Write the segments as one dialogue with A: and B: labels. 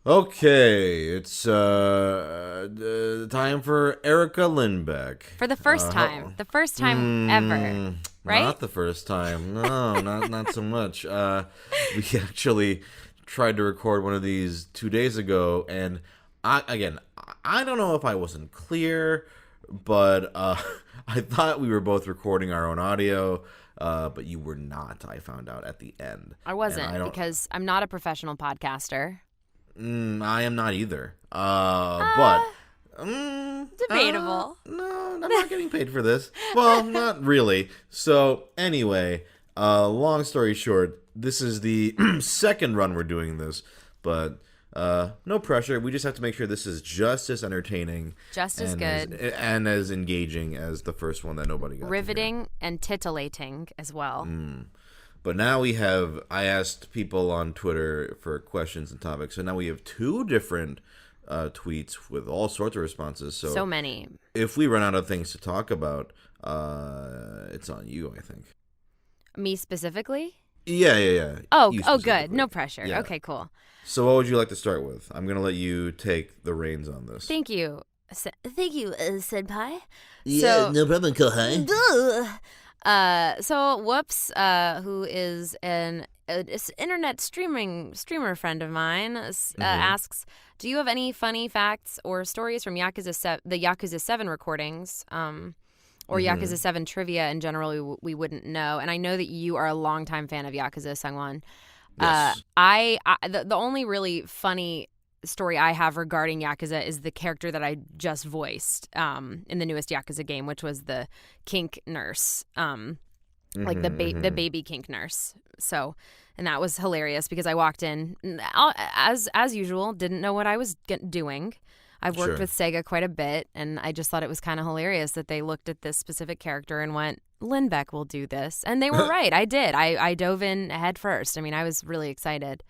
A: Okay, it's time for Erica LINDBECK.
B: For the first time. The first time ever. Right?
A: Not the first time. No, not so much. We actually tried to record one of these 2 days ago, and I don't know if I wasn't clear, but I thought we were both recording our own audio, but you were not, I found out at the end.
B: I wasn't, because I'm not a professional podcaster.
A: I am not either.
B: Debatable.
A: No, I'm not getting paid for this. Well, not really. So, anyway, long story short, this is the second run we're doing this, but no pressure. We just have to make sure this is just as entertaining.
B: Just as good.
A: And as engaging as the first one that nobody got
B: Riveting and titillating as well.
A: But now I asked people on Twitter for questions and topics, so now we have 2 different tweets with all sorts of responses.
B: So many.
A: If we run out of things to talk about, it's on you, I think.
B: Me specifically?
A: Yeah.
B: Oh, good. No pressure.
A: Yeah.
B: Okay, cool.
A: So what would you like to start with? I'm going to let you take the reins on this.
B: Thank you. Senpai.
A: Yeah, no problem, Kohai.
B: So Whoops, who is an internet streamer friend of mine, asks, do you have any funny facts or stories from the Yakuza 7 recordings, or Yakuza 7 trivia in general we wouldn't know? And I know that you are a longtime fan of Yakuza, Sungwon.
A: Yes.
B: The only really funny story I have regarding Yakuza is the character that I just voiced in the newest Yakuza game, which was the kink nurse, like the baby kink nurse. So, and that was hilarious because I walked in as usual, didn't know what I was doing. I've worked with Sega quite a bit, and I just thought it was kind of hilarious that they looked at this specific character and went, LINDBECK will do this. And they were right. I did. I dove in head first. I mean, I was really excited.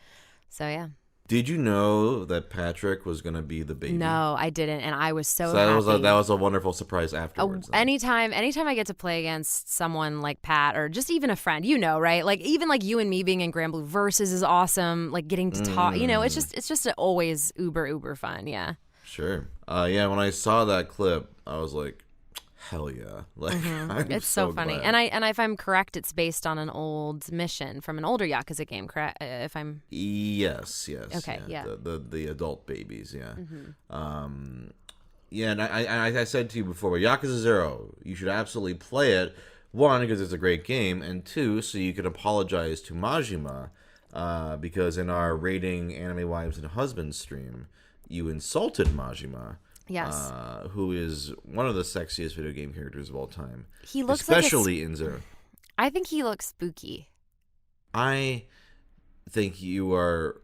B: So, yeah.
A: Did you know that Patrick was going to be the baby?
B: No, I didn't, and I was so happy.
A: That was a wonderful surprise afterwards.
B: Anytime I get to play against someone like Pat, or just even a friend, right? Like even like you and me being in Grand Blue Versus is awesome. Like getting to talk, it's just always uber fun. Yeah.
A: Sure. Yeah. When I saw that clip, I was like, hell yeah! Like
B: it's so funny.
A: Glad.
B: And if I'm correct, it's based on an old mission from an older Yakuza game. Correct? If I'm
A: yes.
B: Okay. Yeah.
A: The adult babies. Yeah. Yeah. And I said to you before, but Yakuza 0, you should absolutely play it. 1, because it's a great game, and 2, so you can apologize to Majima, because in our rating Anime Wives and Husbands stream, you insulted Majima.
B: Yes.
A: Who is one of the sexiest video game characters of all time.
B: He looks
A: especially in Zero.
B: I think he looks spooky.
A: I think you are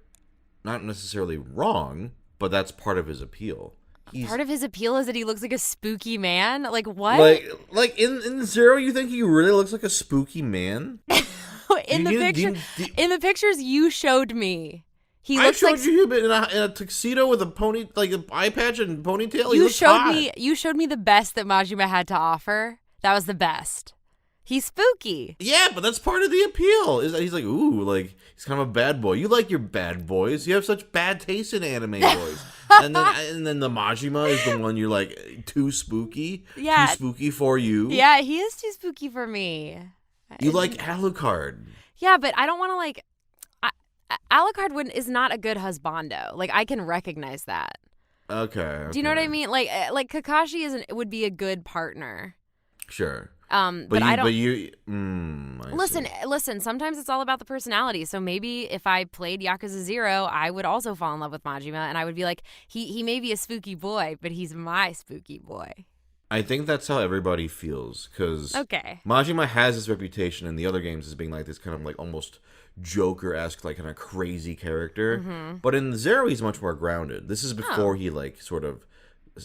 A: not necessarily wrong, but that's part of his appeal.
B: Part of his appeal is that he looks like a spooky man? Like what?
A: Like in Zero, you think he really looks like a spooky man?
B: In the pictures you showed me.
A: I showed you him in a tuxedo with an eye patch and ponytail.
B: You showed me the best that Majima had to offer. That was the best. He's spooky.
A: Yeah, but that's part of the appeal. Is that he's like, ooh, like he's kind of a bad boy. You like your bad boys. You have such bad taste in anime boys. and then the Majima is the one you're like too spooky.
B: Yeah,
A: too spooky for you.
B: Yeah, he is too spooky for me.
A: You like Alucard.
B: Yeah, but I don't want to like. Alucard is not a good husbando. Like I can recognize that.
A: Okay.
B: Do you know what I mean? Like Kakashi would be a good partner.
A: Sure.
B: But I don't.
A: Listen.
B: Sometimes it's all about the personality. So maybe if I played Yakuza 0, I would also fall in love with Majima, and I would be like, he may be a spooky boy, but he's my spooky boy.
A: I think that's how everybody feels, because Majima has this reputation in the other games as being like this kind of like almost Joker-esque, like kind of crazy character. But in Zero, he's much more grounded. This is before he like sort of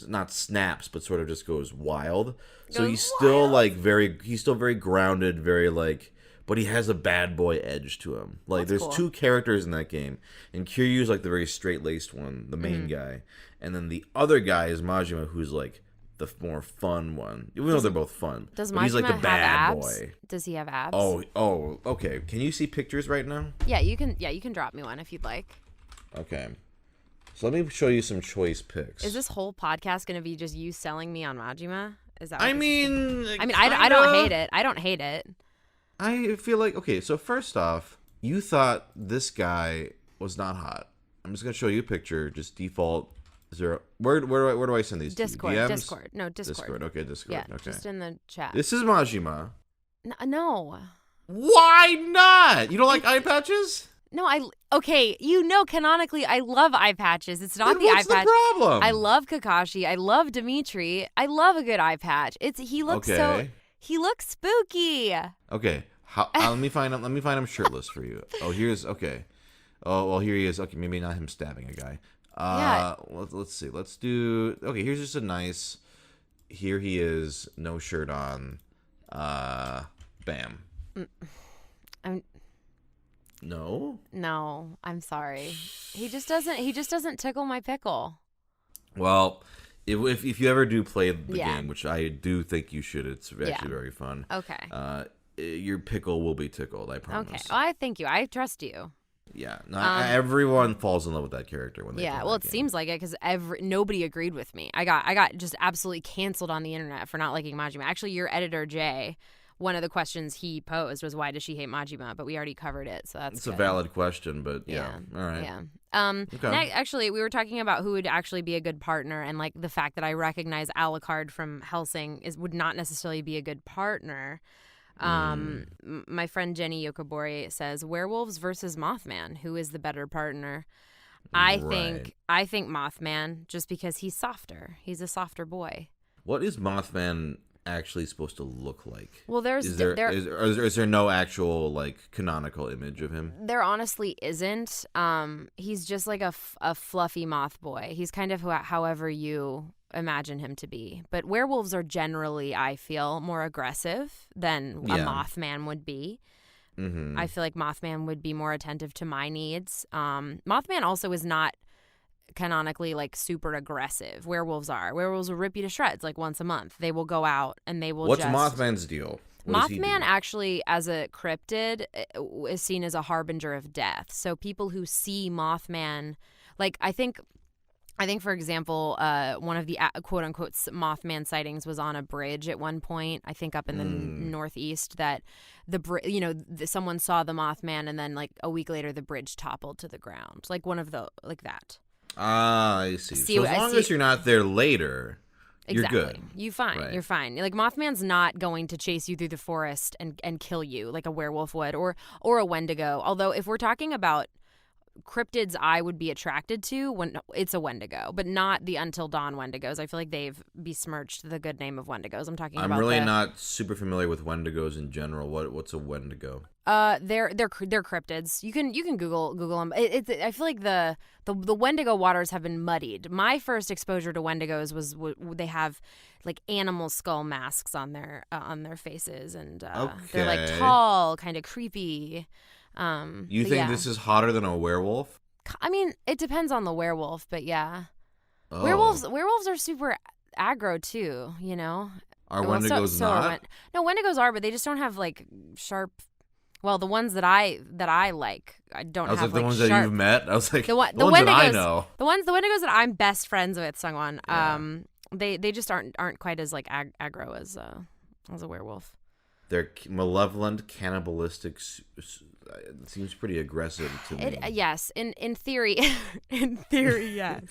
A: not snaps, but sort of just goes wild. So he's still very grounded, very like, but he has a bad boy edge to him. Like there's 2 characters in that game, and Kiryu's like the very straight-laced one, the main guy, and then the other guy is Majima, who's like the more fun one. Even though they're both fun.
B: Does
A: Majima he's like the bad boy.
B: Does he have abs?
A: Oh, okay. Can you see pictures right now?
B: Yeah, you can drop me one if you'd like.
A: Okay. So let me show you some choice picks.
B: Is this whole podcast going to be just you selling me on Majima? Is that?
A: I mean,
B: I don't hate it. I don't hate it.
A: I feel like, okay, so first off, you thought this guy was not hot. I'm just gonna show you a picture, just default 0. Where do I send these?
B: Discord.
A: To you? DMs?
B: Discord. No, Discord.
A: Discord. Okay, Discord.
B: Yeah,
A: okay.
B: just in the chat.
A: This is Majima.
B: No.
A: Why not? You don't like eye patches?
B: No, okay. Canonically, I love eye patches. It's not
A: then
B: the
A: what's
B: eye patch.
A: The problem?
B: I love Kakashi. I love Dimitri. I love a good eye patch. He looks he looks spooky.
A: Okay. Let me find him shirtless for you. Oh, okay. Oh, well, here he is. Okay, maybe not him stabbing a guy.
B: Yeah.
A: Let's see. Let's do. Okay, here's just a nice. Here he is, no shirt on. Bam. No.
B: No, I'm sorry. He just doesn't tickle my pickle.
A: Well, if you ever do play the game, which I do think you should, it's actually very fun.
B: Okay.
A: Your pickle will be tickled, I promise.
B: Okay. Well, I thank you. I trust you.
A: Yeah. Not everyone falls in love with that character when they play
B: well,
A: that
B: it
A: game.
B: seems like it because nobody agreed with me. I got just absolutely canceled on the internet for not liking Majima. Actually, your editor Jay, one of the questions he posed was, why does she hate Majima? But we already covered it, so that's
A: a valid question, but yeah. All right.
B: Yeah. Okay. Actually, we were talking about who would actually be a good partner, and like the fact that I recognize Alucard from Hellsing would not necessarily be a good partner. My friend Jenny Yokobori says werewolves versus Mothman. Who is the better partner? I think Mothman, just because he's softer. He's a softer boy.
A: What is Mothman actually supposed to look like?
B: Well, is
A: there no actual like canonical image of him?
B: There honestly isn't. He's just like a fluffy moth boy. He's kind of however you imagine him to be. But werewolves are generally, I feel, more aggressive than a Mothman would be. Mm-hmm. I feel like Mothman would be more attentive to my needs. Mothman also is not canonically like super aggressive. Werewolves will rip you to shreds like once a month. They will go out and they will
A: What's Mothman's deal?
B: Mothman actually, as a cryptid, is seen as a harbinger of death. So people who see Mothman, like I think for example, one of the quote unquote Mothman sightings was on a bridge at one point. I think up in the northeast, that someone saw the Mothman and then like a week later the bridge toppled to the ground. Like one of like that.
A: Ah, I see. So as long as you're not there later,
B: exactly.
A: You're good.
B: You're fine. Like Mothman's not going to chase you through the forest and kill you like a werewolf would or a Wendigo. Although if we're talking about cryptids I would be attracted to, when it's a Wendigo, but not the Until Dawn Wendigos. I feel like they've besmirched the good name of Wendigos. I'm
A: really not super familiar with Wendigos in general. What's a Wendigo?
B: They're cryptids. You can Google them. I feel like the Wendigo waters have been muddied. My first exposure to Wendigos was they have like animal skull masks on their faces, and they're like tall, kind of creepy.
A: You think this is hotter than a werewolf?
B: I mean, it depends on the werewolf, but yeah.
A: Oh.
B: Werewolves are super aggro too, you know?
A: Are Wendigos not?
B: No, Wendigos are, but they just don't have like sharp. Well, the ones that I like, I don't have like
A: the ones
B: sharp.
A: that you've met. I was like the ones
B: Wendigos,
A: that I know.
B: The Wendigos that I'm best friends with, Sungwon. They just aren't quite as like aggro as a werewolf.
A: They're malevolent, cannibalistic. It seems pretty aggressive to me.
B: Yes, in theory, yes.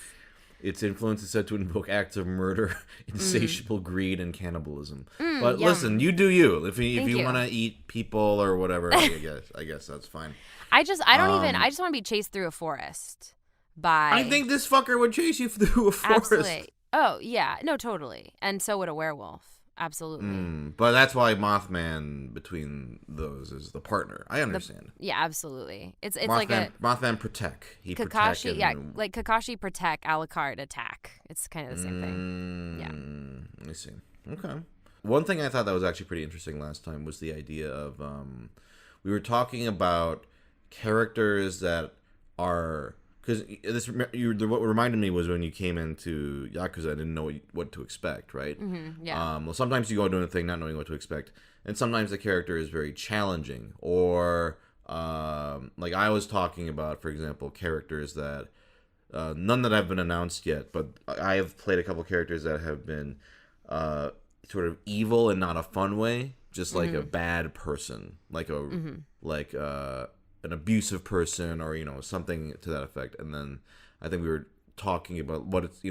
A: Its influence is said to invoke acts of murder, insatiable greed, and cannibalism. But listen, you do you. If you want to eat people or whatever, I guess that's fine.
B: I just want to be chased through a forest by.
A: I think this fucker would chase you through a forest.
B: Absolutely. Oh yeah, no, totally, and so would a werewolf. Absolutely.
A: But that's why Mothman between those is the partner. I understand.
B: Yeah, absolutely. It's
A: Mothman,
B: like a
A: Mothman protect.
B: Kakashi, like Kakashi protect, Alucard attack. It's kind of the same thing.
A: Yeah. I see. Okay. One thing I thought that was actually pretty interesting last time was the idea of we were talking about characters that are. Because what reminded me was when you came into Yakuza, I didn't know what to expect, right?
B: Mm-hmm, yeah.
A: Well, sometimes you go doing a thing not knowing what to expect, and sometimes the character is very challenging. Or, like I was talking about, for example, characters that none that have been announced yet, but I have played a couple characters that have been sort of evil in not a fun way, just like a bad person, like an abusive person, or something to that effect. And then I think we were talking about what it's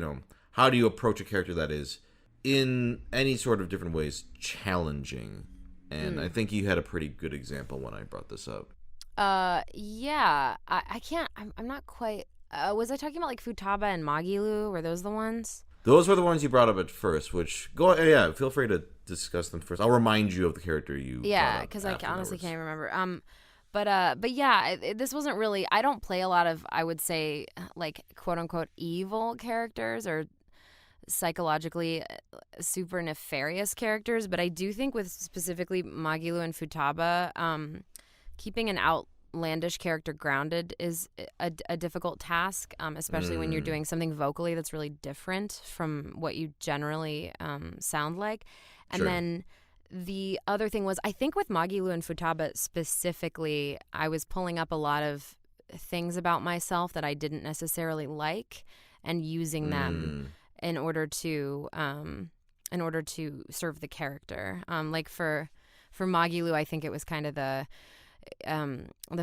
A: how do you approach a character that is in any sort of different ways challenging. And I think you had a pretty good example when I brought this up.
B: Yeah, I can't. I'm not quite. Was I talking about like Futaba and Magilu? Were those the ones?
A: Those were the ones you brought up at first. Which feel free to discuss them first. I'll remind you of the character you.
B: Yeah, because I honestly can't remember. But yeah, this wasn't really. I don't play a lot of, I would say, like quote unquote evil characters or psychologically super nefarious characters. But I do think with specifically Magilu and Futaba, keeping an outlandish character grounded is a difficult task, especially when you're doing something vocally that's really different from what you generally sound like. And then the other thing was, I think with Magilu and Futaba specifically, I was pulling up a lot of things about myself that I didn't necessarily like and using them in order to serve the character. Like for Magilu, I think it was kind of the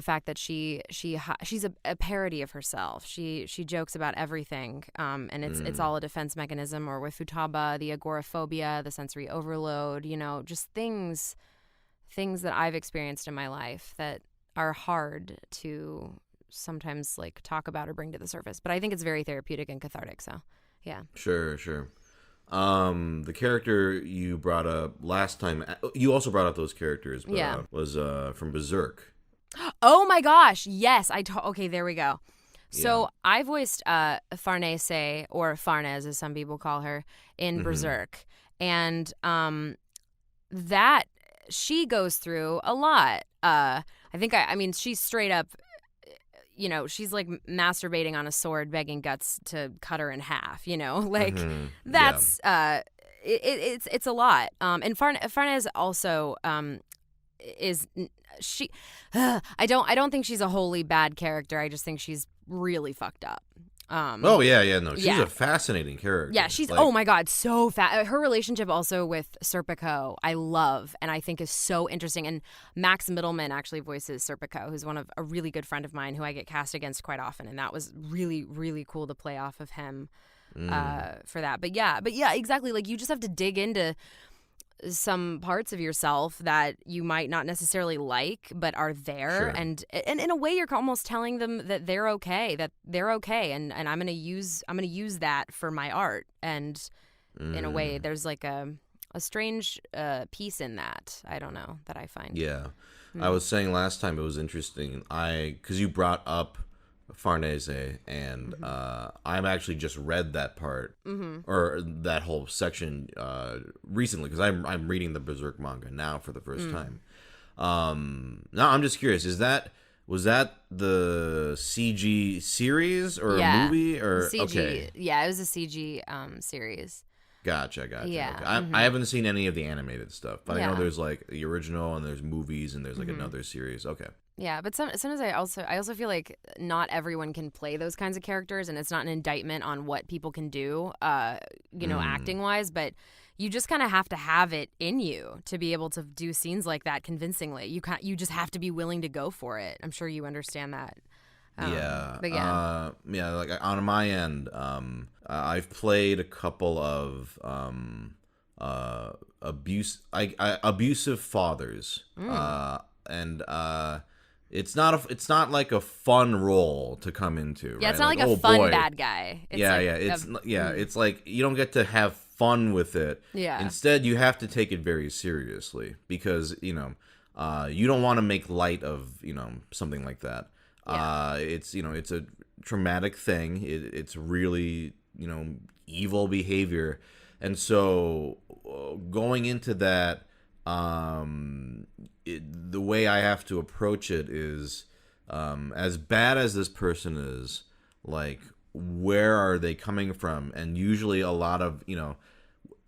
B: fact that she's a parody of herself. She jokes about everything, and it's all a defense mechanism. Or with Futaba, the agoraphobia, the sensory overload, just things that I've experienced in my life that are hard to sometimes like talk about or bring to the surface. But I think it's very therapeutic and cathartic. So, yeah.
A: Sure. The character you brought up last time, you also brought up those characters, but was from Berserk.
B: Oh my gosh, yes. Okay, there we go. So I voiced Farnese, or Farnes as some people call her, in Berserk. And that she goes through a lot. I mean, she's straight up, she's like masturbating on a sword, begging Guts to cut her in half, like that's, it's a lot. And Farnese also, is she, I don't think she's a wholly bad character. I just think she's really fucked up.
A: She's a fascinating character.
B: Yeah, she's oh my god, so her relationship also with Serpico I love and I think is so interesting. And Max Middleman actually voices Serpico, who's a really good friend of mine who I get cast against quite often, and that was really, really cool to play off of him for that. But yeah, exactly. Like, you just have to dig into some parts of yourself that you might not necessarily like but are there, and in a way you're almost telling them that they're okay, and I'm gonna use that for my art. And in a way there's like a strange piece in that, I don't know, that I find.
A: I was saying last time it was interesting, because you brought up Farnese, and I've actually just read that part or that whole section recently, because I'm reading the Berserk manga now for the first time. Now I'm just curious, was that the CG series or a movie or
B: CG? Okay. Yeah, it was a CG series.
A: Gotcha.
B: Yeah.
A: Okay. I haven't seen any of the animated stuff, but I know there's like the original and there's movies and there's like another series. Okay.
B: Yeah, but sometimes I also feel like not everyone can play those kinds of characters, and it's not an indictment on what people can do, acting wise, but you just kind of have to have it in you to be able to do scenes like that convincingly. You just have to be willing to go for it. I'm sure you understand that. But
A: like on my end, I've played a couple of abusive fathers, and it's not like a fun role to come into.
B: Yeah,
A: right?
B: It's not like a fun bad guy.
A: It's like you don't get to have fun with it.
B: Yeah.
A: Instead, you have to take it very seriously, because you don't want to make light of something like that. Yeah. It's a traumatic thing. It's really evil behavior, and so going into that. The way I have to approach it is, as bad as this person is, like, where are they coming from? And usually a lot of,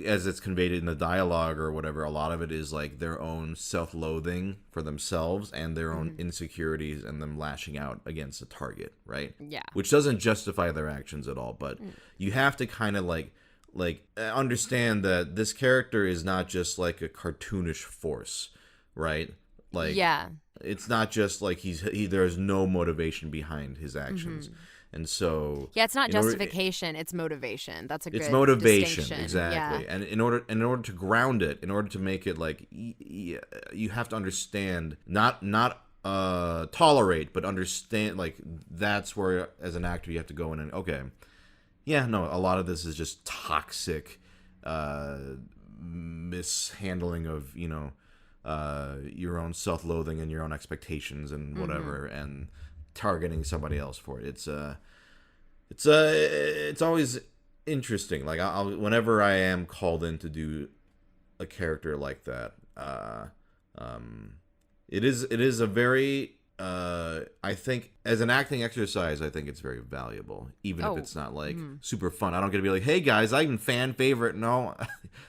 A: as it's conveyed in the dialogue or whatever, a lot of it is like their own self-loathing for themselves and their own insecurities and them lashing out against a target, right?
B: Yeah.
A: Which doesn't justify their actions at all, but you have to kind of like understand that this character is not just like a cartoonish force, right? Like, yeah, it's not just like there's no motivation behind his actions. And so
B: it's not justification, it's motivation. That's a good
A: motivation, exactly. Yeah. And in order to ground it, in order to make it like you have to understand, not tolerate, but understand, like that's where as an actor you have to go in and okay, yeah, no, a lot of this is just toxic mishandling of, you know, your own self-loathing and your own expectations and whatever, and targeting somebody else for it. It's always interesting. Like I'll whenever I am called in to do a character like that, it is a very I think as an acting exercise, I think it's very valuable, even if it's not like super fun. I don't get to be like, hey guys, I can fan favorite. No,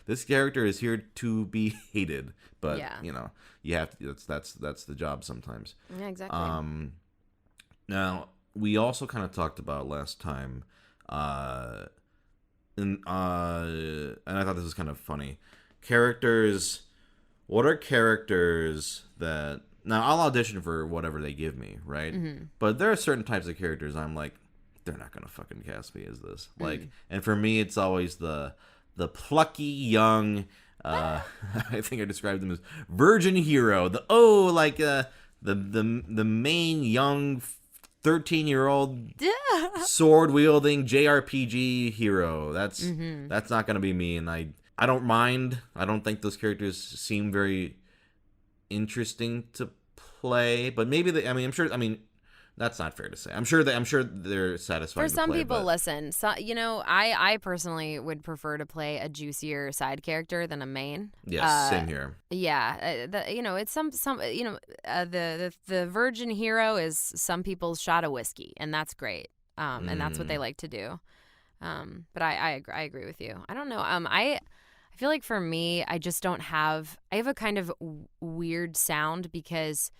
A: this character is here to be hated. But you know, you have to. That's the job sometimes.
B: Yeah, exactly.
A: Now we also kind of talked about last time, and I thought this was kind of funny. Characters. What are characters that? Now I'll audition for whatever they give me, right? But there are certain types of characters I'm like, they're not gonna fucking cast me as this. Like, and for me, it's always the plucky young. I think I described them as virgin hero. The main young 13-year-old sword wielding JRPG hero. That's not gonna be me, and I don't mind. I don't think those characters seem very interesting to play, but maybe I'm sure. That's not fair to say. I'm sure they're satisfied.
B: For some
A: play,
B: people,
A: but...
B: listen. So, you know, I personally would prefer to play a juicier side character than a main.
A: Yes, same here.
B: Yeah, it's some the virgin hero is some people's shot of whiskey, and that's great. And that's what they like to do. But I agree with you. I don't know. I feel like for me, I just don't have. I have a kind of weird sound because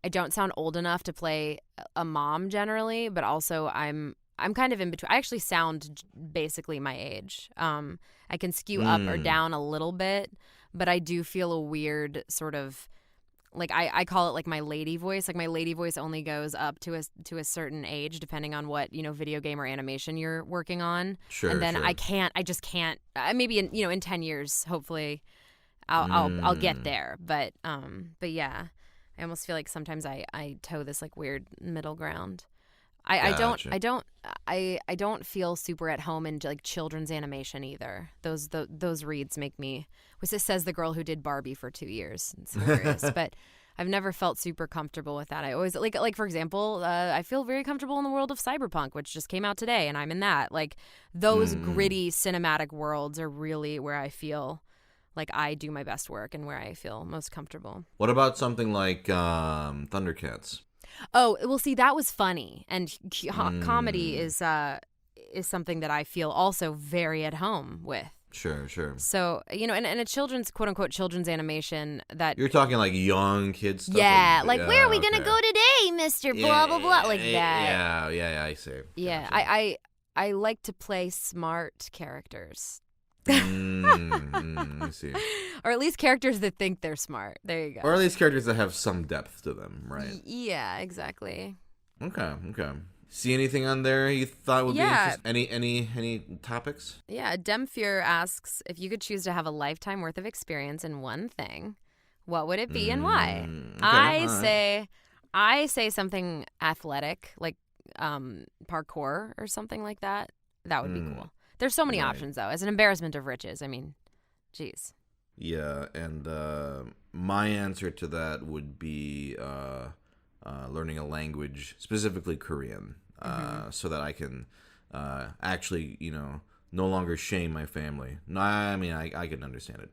B: I don't sound old enough to play a mom generally, but also I'm kind of in between. I actually sound basically my age. I can skew up or down a little bit, but I do feel a weird sort of like I call it like my lady voice. Like my lady voice only goes up to a certain age depending on what, you know, video game or animation you're working on.
A: Sure.
B: And then
A: sure.
B: I just can't. Maybe in 10 years, hopefully, I'll get there. But yeah. I almost feel like sometimes I toe this like weird middle ground. I don't feel super at home in like children's animation either. Those reads make me. This says the girl who did Barbie for 2 years. It's hilarious, but I've never felt super comfortable with that. I always like for example, I feel very comfortable in the world of Cyberpunk, which just came out today, and I'm in that. Like those gritty cinematic worlds are really where I feel like I do my best work and where I feel most comfortable.
A: What about something like Thundercats?
B: Oh, well, see, that was funny, and comedy is something that I feel also very at home with.
A: Sure.
B: So, you know, and a children's, quote-unquote, children's animation that...
A: You're talking like young kids stuff?
B: Yeah, like where are we going to go today, Mr. Blah, blah, blah, like that.
A: Yeah, I see.
B: Yeah,
A: gotcha.
B: I like to play smart characters.
A: I see.
B: Or at least characters that think they're smart. There you go.
A: Or at least characters that have some depth to them, right?
B: Yeah, exactly.
A: Okay. See anything on there you thought would be interesting? Any topics?
B: Yeah, Demfure asks, if you could choose to have a lifetime worth of experience in one thing, what would it be and why? Okay, I say something athletic, like parkour or something like that. That would be cool. There's so many options, though. As an embarrassment of riches. I mean, geez.
A: Yeah, and my answer to that would be learning a language, specifically Korean, so that I can actually, you know, no longer shame my family. No, I mean, I can understand it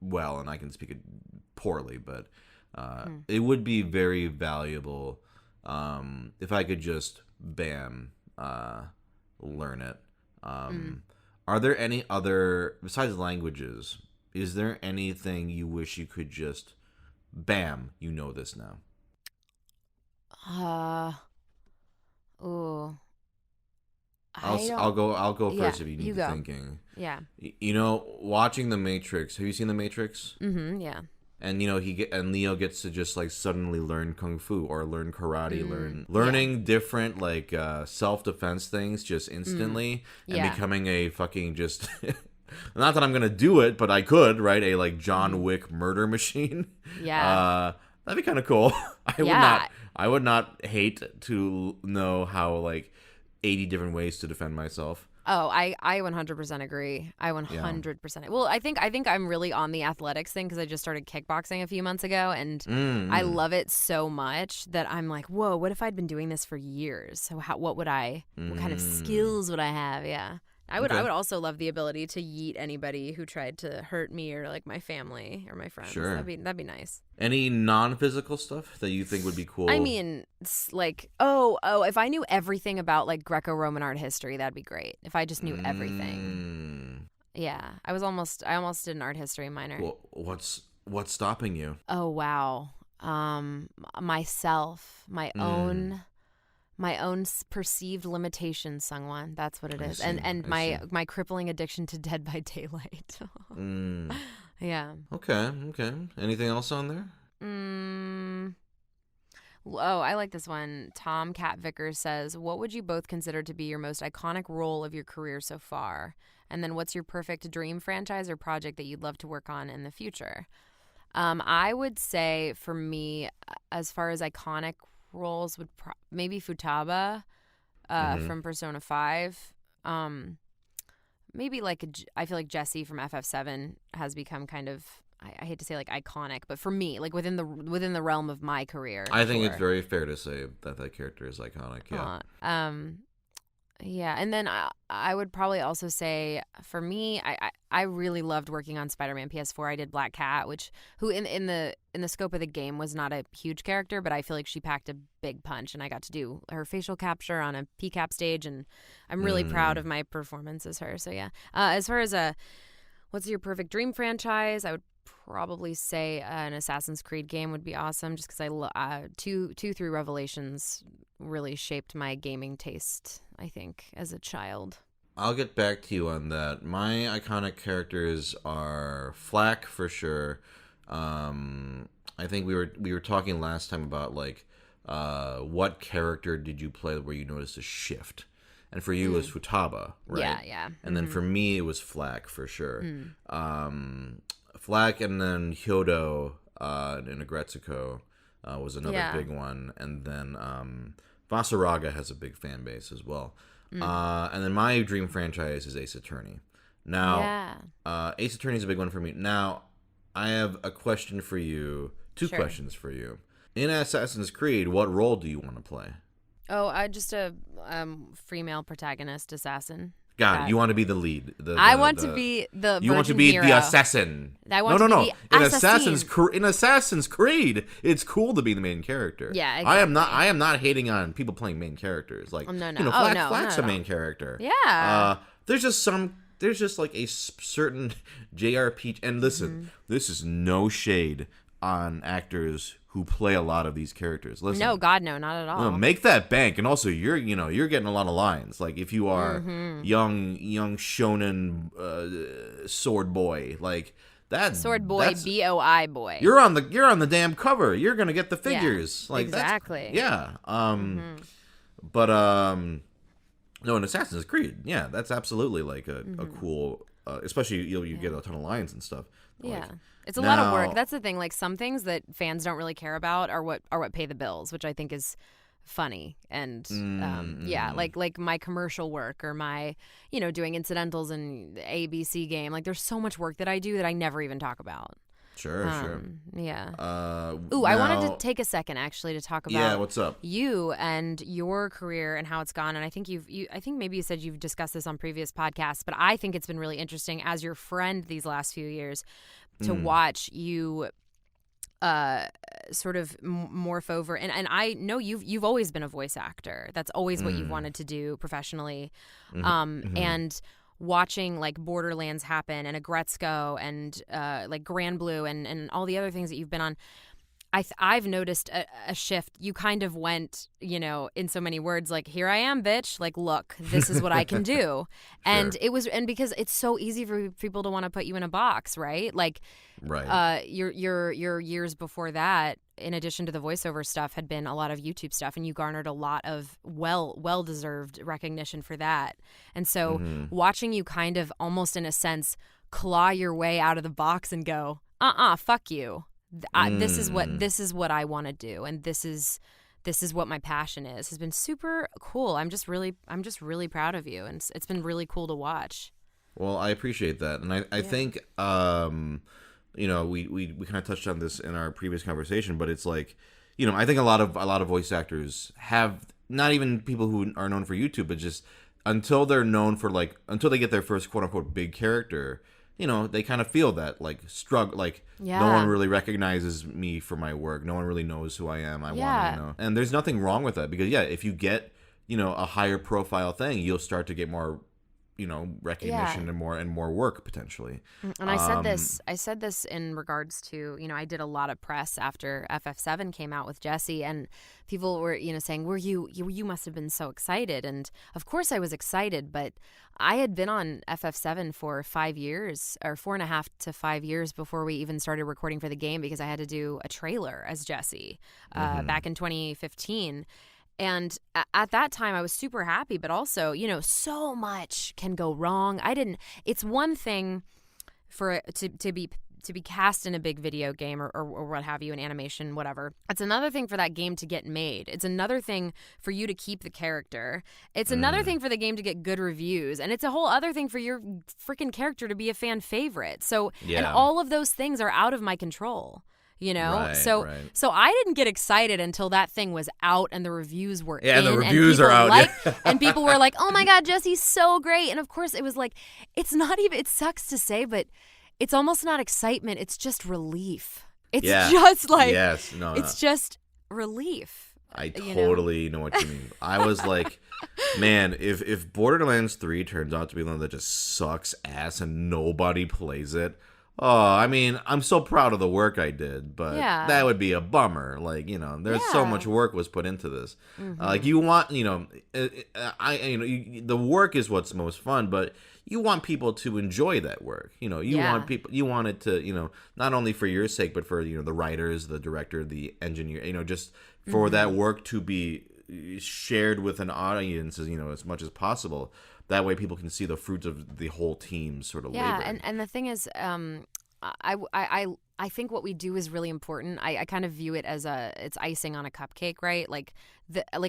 A: well, and I can speak it poorly, but it would be very valuable if I could just, learn it. Are there any other, besides languages, is there anything you wish you could just, bam, you know this now?
B: Ooh.
A: I'll go first if you need thinking.
B: Yeah.
A: You know, watching The Matrix. Have you seen The Matrix?
B: Mm-hmm. Yeah.
A: And you know Neo gets to just like suddenly learn kung fu or learn karate, learning different like self-defense things just instantly and becoming a fucking just not that I'm gonna do it, but I could, right? A like John Wick murder machine.
B: Yeah.
A: That'd be kind of cool. I would not hate to know how like 80 different ways to defend myself.
B: Oh, I 100% agree. I 100%. Well, I think I'm really on the athletics thing because I just started kickboxing a few months ago, and I love it so much that I'm like, whoa, what if I'd been doing this for years? So what kind of skills would I have? Yeah. I would also love the ability to yeet anybody who tried to hurt me or like my family or my friends.
A: Sure.
B: That'd be nice.
A: Any non-physical stuff that you think would be cool?
B: I mean, like, if I knew everything about like Greco-Roman art history, that'd be great. If I just knew everything. Yeah. I almost did an art history minor.
A: Well, what's stopping you?
B: Oh, wow. Myself, my own perceived limitations, Sungwon. That's what it is. And my crippling addiction to Dead by Daylight. Yeah.
A: Okay. Anything else on there?
B: Oh, I like this one. Tom Cat Vickers says, what would you both consider to be your most iconic role of your career so far? And then what's your perfect dream franchise or project that you'd love to work on in the future? I would say for me, as far as iconic roles would maybe Futaba from Persona 5. Maybe like I feel like Jessie from FF7 has become kind of I hate to say like iconic, but for me, like within the realm of my career.
A: I think it's very fair to say that character is iconic. Yeah.
B: Yeah, and then I would probably also say for me, I really loved working on Spider-Man PS4. I did Black Cat, who in the scope of the game was not a huge character, but I feel like she packed a big punch, and I got to do her facial capture on a PCAP stage, and I'm really proud of my performance as her. So yeah, as far as what's your perfect dream franchise, I would probably say an Assassin's Creed game would be awesome, just because I 2 through Revelations really shaped my gaming taste, I think, as a child.
A: I'll get back to you on that. My iconic characters are Flack for sure. I think we were talking last time about like what character did you play where you noticed a shift? And for you it was Futaba, right?
B: Yeah.
A: And then for me it was Flack for sure. Flack, and then Hyodo in Agretsuko was another big one. And then Vasaraga has a big fan base as well. And then my dream franchise is Ace Attorney. Now, Ace Attorney is a big one for me. Now, I have a question for you. Two questions for you. In Assassin's Creed, what role do you want to play?
B: Oh, just a female protagonist assassin.
A: Got it. You want to be the lead.
B: I want to be the
A: You want to be
B: hero.
A: the assassin.
B: I want to be the assassin.
A: In Assassin's Creed, it's cool to be the main character.
B: Yeah, exactly.
A: I am not hating on people playing main characters. Like,
B: no.
A: You know, Flack's a main character.
B: Yeah.
A: There's just like a certain JRPG. And listen, this is no shade on actors who play a lot of these characters. Listen,
B: no, God, no, not at all.
A: No, make that bank, and also you're getting a lot of lines. Like if you are young shonen sword boy, like that
B: sword boy, BOI boy.
A: You're on the damn cover. You're gonna get the figures. Like
B: exactly.
A: But no, in Assassin's Creed, yeah, that's absolutely like a cool. Especially you get a ton of lines and stuff.
B: Yeah. Like, it's a lot of work. That's the thing. Like some things that fans don't really care about are what pay the bills, which I think is funny. And like my commercial work or my, doing incidentals and ABC game. Like there's so much work that I do that I never even talk about.
A: Sure.
B: Yeah. I wanted to take a second actually to talk about
A: what's up?
B: You and your career and how it's gone. And I think I think maybe you said you've discussed this on previous podcasts, but I think it's been really interesting as your friend these last few years to watch you sort of morph over. And I know you've always been a voice actor. That's always what you've wanted to do professionally. And watching like Borderlands happen and Agretzko and like Grand Blue and all the other things that you've been on, I've noticed a shift. You kind of went, in so many words, like, here I am, bitch. Like, look, this is what I can do. And and because it's so easy for people to want to put you in a box, right? Like, your years before that, in addition to the voiceover stuff, had been a lot of YouTube stuff, and you garnered a lot of well-deserved recognition for that. And so watching you kind of almost in a sense claw your way out of the box and go, fuck you. This is what I want to do, and this is what my passion is, has been super cool. I'm just really proud of you, and it's been really cool to watch.
A: Well, I appreciate that, and I think we kind of touched on this in our previous conversation, but it's like, I think a lot of voice actors have, not even people who are known for YouTube, but just until they get their first quote unquote big character, they kind of feel that, like, struggle, like, no one really recognizes me for my work. No one really knows who I am. I want to, And there's nothing wrong with that, because, if you get, a higher profile thing, you'll start to get more, recognition and more work potentially.
B: And I said this in regards to, I did a lot of press after FF7 came out with Jesse, and people were, saying, you must have been so excited. And of course I was excited, but I had been on FF7 for 5 years, or 4.5 to 5 years before we even started recording for the game, because I had to do a trailer as Jesse back in 2015. And at that time, I was super happy, but also, so much can go wrong. It's one thing for to be cast in a big video game or what have you, an animation, whatever. It's another thing for that game to get made. It's another thing for you to keep the character. It's another thing for the game to get good reviews. And it's a whole other thing for your freaking character to be a fan favorite. So, and all of those things are out of my control. So I didn't get excited until that thing was out and the reviews were in.
A: The reviews are out.
B: And people were like, oh my God, Jesse's so great. And of course it was like, it's not even, it sucks to say, but it's almost not excitement. It's just relief. It's just like, it's just relief.
A: I totally know what you mean. I was like, man, if Borderlands 3 turns out to be one that just sucks ass and nobody plays it, I mean, I'm so proud of the work I did, but that would be a bummer. Like, there's so much work was put into this. Like, you want, the work is what's most fun, but you want people to enjoy that work. You want it to, not only for your sake, but for, the writers, the director, the engineer, just for that work to be shared with an audience, as much as possible. That way people can see the fruits of the whole team's sort of labor.
B: Yeah, and the thing is, I think what we do is really important. I kind of view it as it's icing on a cupcake, right? Like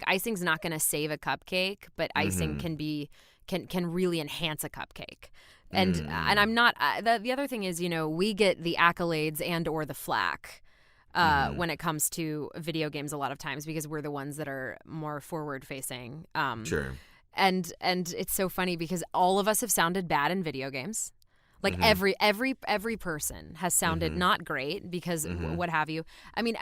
B: icing's not going to save a cupcake, but icing can really enhance a cupcake. And I'm not. The other thing is, we get the accolades and or the flack. When it comes to video games, a lot of times, because we're the ones that are more forward facing.
A: Sure.
B: And it's so funny because all of us have sounded bad in video games. Like every person has sounded not great because what have you. I mean,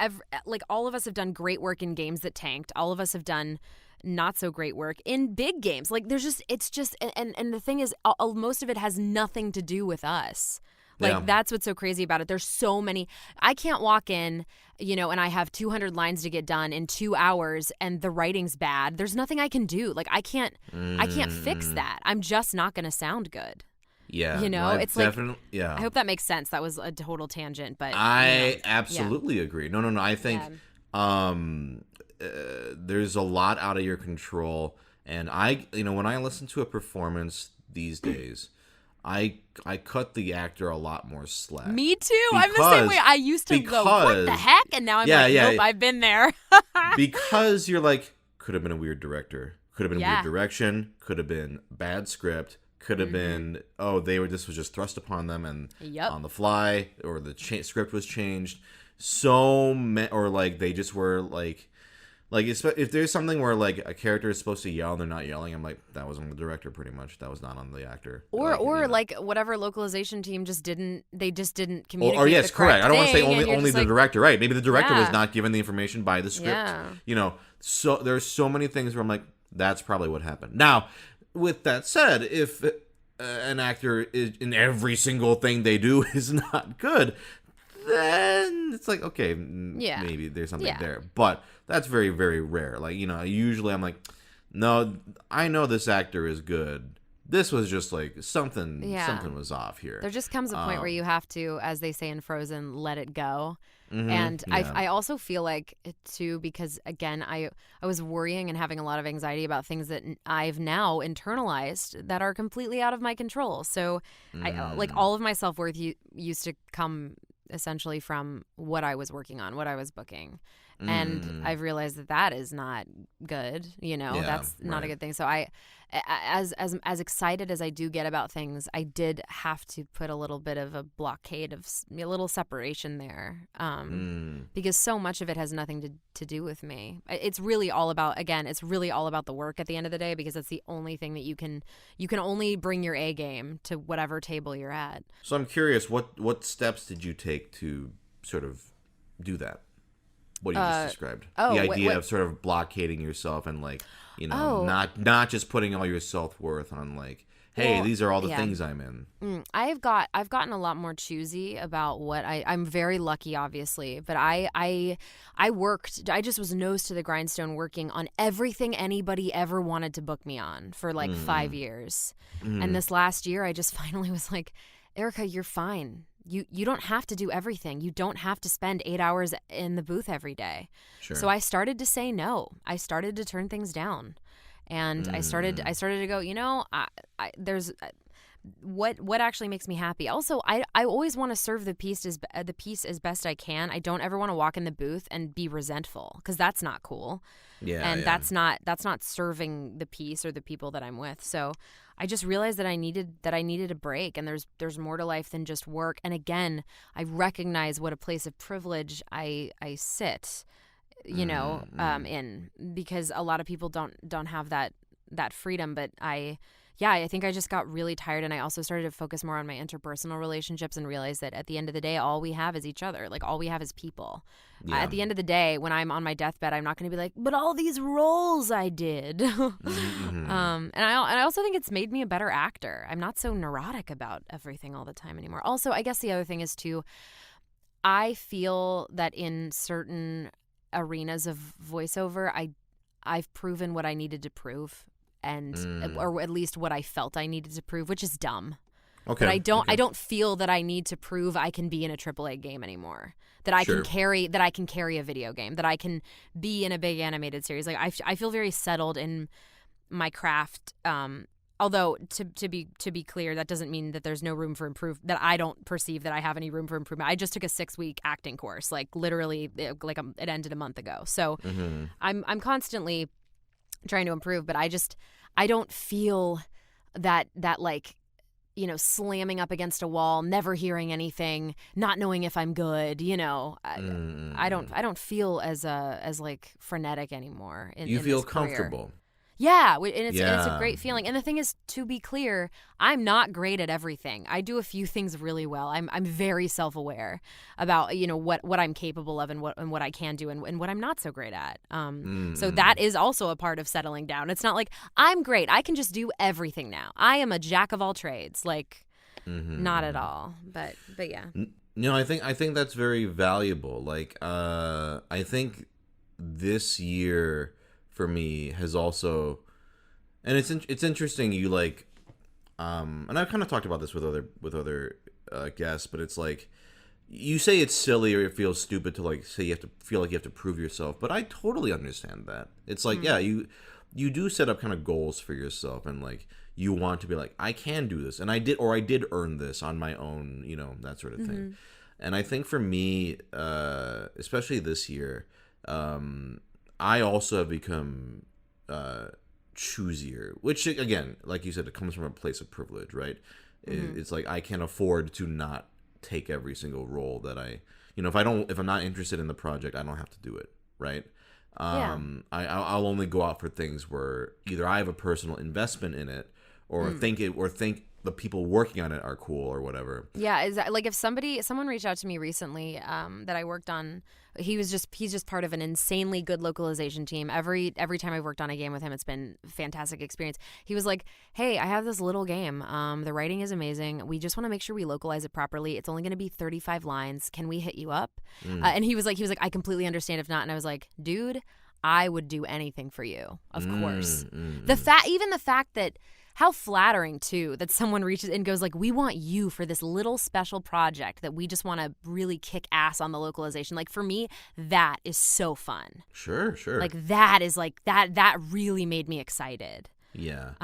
B: all of us have done great work in games that tanked. All of us have done not so great work in big games. Like it's just and the thing is, most of it has nothing to do with us. Like, that's what's so crazy about it. There's so many. I can't walk in, and I have 200 lines to get done in 2 hours and the writing's bad. There's nothing I can do. Like, I can't fix that. I'm just not going to sound good.
A: Yeah.
B: It's like, I hope that makes sense. That was a total tangent, but
A: I absolutely agree. No. I think there's a lot out of your control. And when I listen to a performance these days, I cut the actor a lot more slack.
B: Me too. I'm the same way. I used to go, what the heck? And now I'm nope, I've been there.
A: Because you're like, could have been a weird director. Could have been a weird direction. Could have been bad script. Could have been, this was just thrust upon them and on the fly, or the script was changed. Or like they just were like if there's something where like a character is supposed to yell and they're not yelling, I'm like, that was on the director pretty much. That was not on the actor.
B: Or like whatever localization team just didn't communicate.
A: Or yes, correct. I don't want to say only the director, right? Maybe the director was not given the information by the script. Yeah. So there's so many things where I'm like, that's probably what happened. Now, with that said, if an actor in every single thing they do is not good, then it's like, okay, maybe there's something there. But that's very, very rare. Like, usually I'm like, no, I know this actor is good. This was just like something was off here.
B: There just comes a point where you have to, as they say in Frozen, let it go. And I also feel like it too, because again, I was worrying and having a lot of anxiety about things that I've now internalized that are completely out of my control. So like all of my self-worth used to come essentially from what I was working on, what I was booking. And I've realized that is not good, that's not a good thing. So as excited as I do get about things, I did have to put a little bit of a blockade of a little separation there, because so much of it has nothing to do with me. It's really all about the work at the end of the day, because that's the only thing that you can only bring your A game to whatever table you're at.
A: So I'm curious, what steps did you take to sort of do that? What you just described. The idea of sort of blockading yourself and like, not just putting all your self-worth on like, hey, these are all the things I'm in.
B: I've gotten a lot more choosy about what I'm very lucky, obviously, but I just was nose to the grindstone working on everything anybody ever wanted to book me on for like 5 years. And this last year I just finally was like, Erica, you're fine. You don't have to do everything. You don't have to spend 8 hours in the booth every day. Sure. So I started to say no. I started to turn things down, and I started to go. There's what actually makes me happy. Also, I always want to serve the piece as best I can. I don't ever want to walk in the booth and be resentful, because that's not cool. That's not serving the piece or the people that I'm with. So I just realized that I needed a break, and there's more to life than just work. And again, I recognize what a place of privilege I sit, in, because a lot of people don't have that freedom. But I think I just got really tired, and I also started to focus more on my interpersonal relationships and realize that at the end of the day, all we have is each other. Like, all we have is people. At the end of the day, when I'm on my deathbed, I'm not going to be like, but all these roles I did. And I also think it's made me a better actor. I'm not so neurotic about everything all the time anymore. Also, I guess the other thing is too, I feel that in certain arenas of voiceover, I've proven what I needed to prove. Or at least what I felt I needed to prove, which is dumb. Okay. But I don't feel that I need to prove I can be in a AAA game anymore. That I can carry a video game. That I can be in a big animated series. Like I feel very settled in my craft. Although to be clear, that doesn't mean that there's no room for improvement. That I don't perceive that I have any room for improvement. I just took a 6-week acting course, like literally, it ended a month ago. So I'm constantly trying to improve, but I don't feel that like, slamming up against a wall, never hearing anything, not knowing if I'm good, I don't feel as like frenetic anymore.
A: You feel comfortable.
B: Yeah, and it's a great feeling. And the thing is, to be clear, I'm not great at everything. I do a few things really well. I'm very self-aware about what I'm capable of and what I can do and what I'm not so great at. So that is also a part of settling down. It's not like I'm great. I can just do everything now. I am a jack of all trades. Like, not at all. But yeah.
A: I think that's very valuable. Like, I think this year for me has also, and it's interesting, you like, and I've kind of talked about this with other guests, but it's like, you say it's silly or it feels stupid to like say you have to feel like you have to prove yourself, but I totally understand that. It's like, you do set up kind of goals for yourself, and like you want to be like, I can do this, and I did earn this on my own, that sort of thing. And I think for me, especially this year, I also have become choosier, which again, like you said, it comes from a place of privilege, right? It's like I can afford to not take every single role that I, if I'm not interested in the project, I don't have to do it, right? I'll only go out for things where either I have a personal investment in it, or think the people working on it are cool or whatever.
B: Yeah, if someone reached out to me recently that I worked on, he's just part of an insanely good localization team. Every time I've worked on a game with him, it's been a fantastic experience. He was like, "Hey, I have this little game. The writing is amazing. We just want to make sure we localize it properly. It's only going to be 35 lines. Can we hit you up?" And he was like, "I completely understand if not." And I was like, "Dude, I would do anything for you, of course." The fact that how flattering too that someone reaches and goes like, "We want you for this little special project that we just want to really kick ass on the localization." Like for me, that is so fun.
A: Sure.
B: Like that is like that really made me excited.
A: Yeah.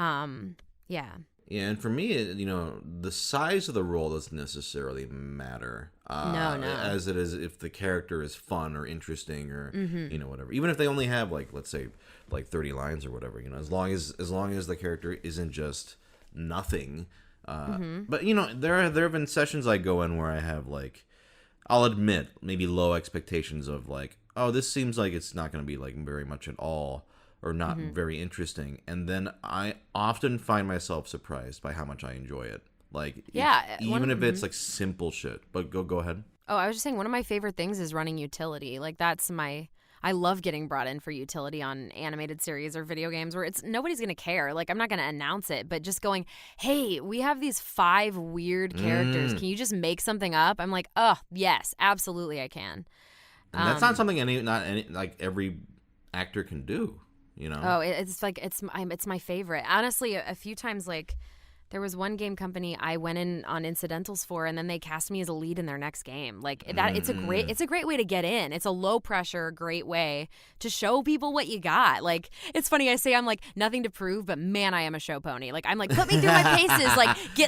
B: Yeah.
A: Yeah, and for me, the size of the role doesn't necessarily matter.
B: No.
A: As it is if the character is fun or interesting or whatever. Even if they only have let's say 30 lines or whatever, as long as the character isn't just nothing. But there have been sessions I go in where I have I'll admit maybe low expectations of oh, this seems like it's not going to be very much at all. Or not very interesting, and then I often find myself surprised by how much I enjoy it. Even if it's simple shit. But go ahead.
B: Oh, I was just saying one of my favorite things is running utility. I love getting brought in for utility on animated series or video games where nobody's gonna care. I'm not gonna announce it, but just going, "Hey, we have these 5 weird characters. Can you just make something up?" I'm like, "Oh, yes, absolutely, I can."
A: And that's not something every actor can do.
B: Oh, it's my favorite. Honestly, a few times there was one game company I went in on incidentals for, and then they cast me as a lead in their next game. It's a great way to get in. It's a low pressure, great way to show people what you got. It's funny I say I'm nothing to prove, but man, I am a show pony. I'm put me through my paces.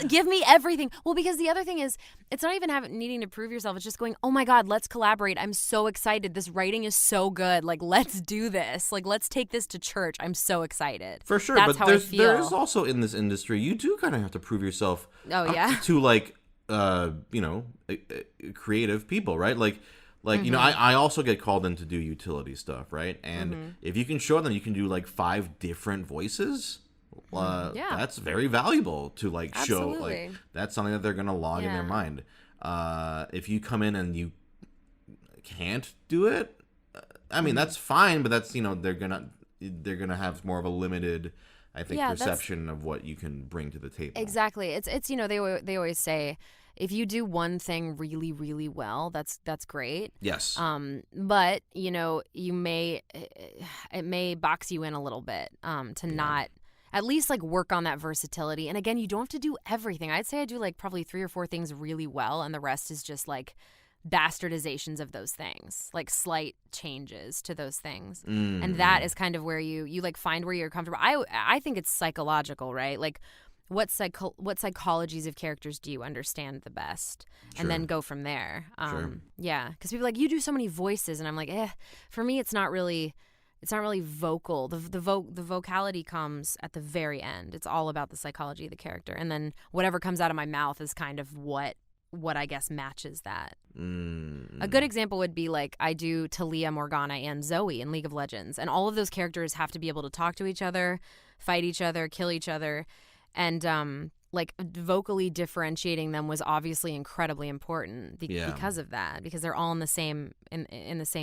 B: Give me everything. Well, because the other thing is, it's not even needing to prove yourself. It's just going, "Oh my God, let's collaborate. I'm so excited. This writing is so good. Let's do this. Let's take this to church. I'm so excited."
A: For sure,
B: that's
A: but
B: how I feel.
A: There is also in this industry, you do kind of have to prove yourself.
B: Oh yeah.
A: To creative people, right? I also get called in to do utility stuff, right? And if you can show them you can do 5 different voices, that's very valuable to show.
B: Absolutely.
A: That's something that they're gonna log in their mind. If you come in and you can't do it, I mean that's fine, but that's they're gonna have more of a limited, I think, perception of what you can bring to the table.
B: Exactly. It's they always say, if you do one thing really, really well, that's great.
A: Yes.
B: But it may box you in a little bit to not at least work on that versatility. And again, you don't have to do everything. I'd say I do probably 3 or 4 things really well, and the rest is just bastardizations of those things, slight changes to those things. And that is kind of where you find where you're comfortable. I think it's psychological, right? What psychologies of characters do you understand the best? Sure. And then go from there.
A: Sure.
B: Yeah, because people you do so many voices, and I'm for me it's not really vocal. The vocality comes at the very end. It's all about the psychology of the character, and then whatever comes out of my mouth is kind of what I guess matches that. A good example would be I do Talia, Morgana, and Zoe in League of Legends, and all of those characters have to be able to talk to each other, fight each other, kill each other, and vocally differentiating them was obviously incredibly important because of that, because they're all in the same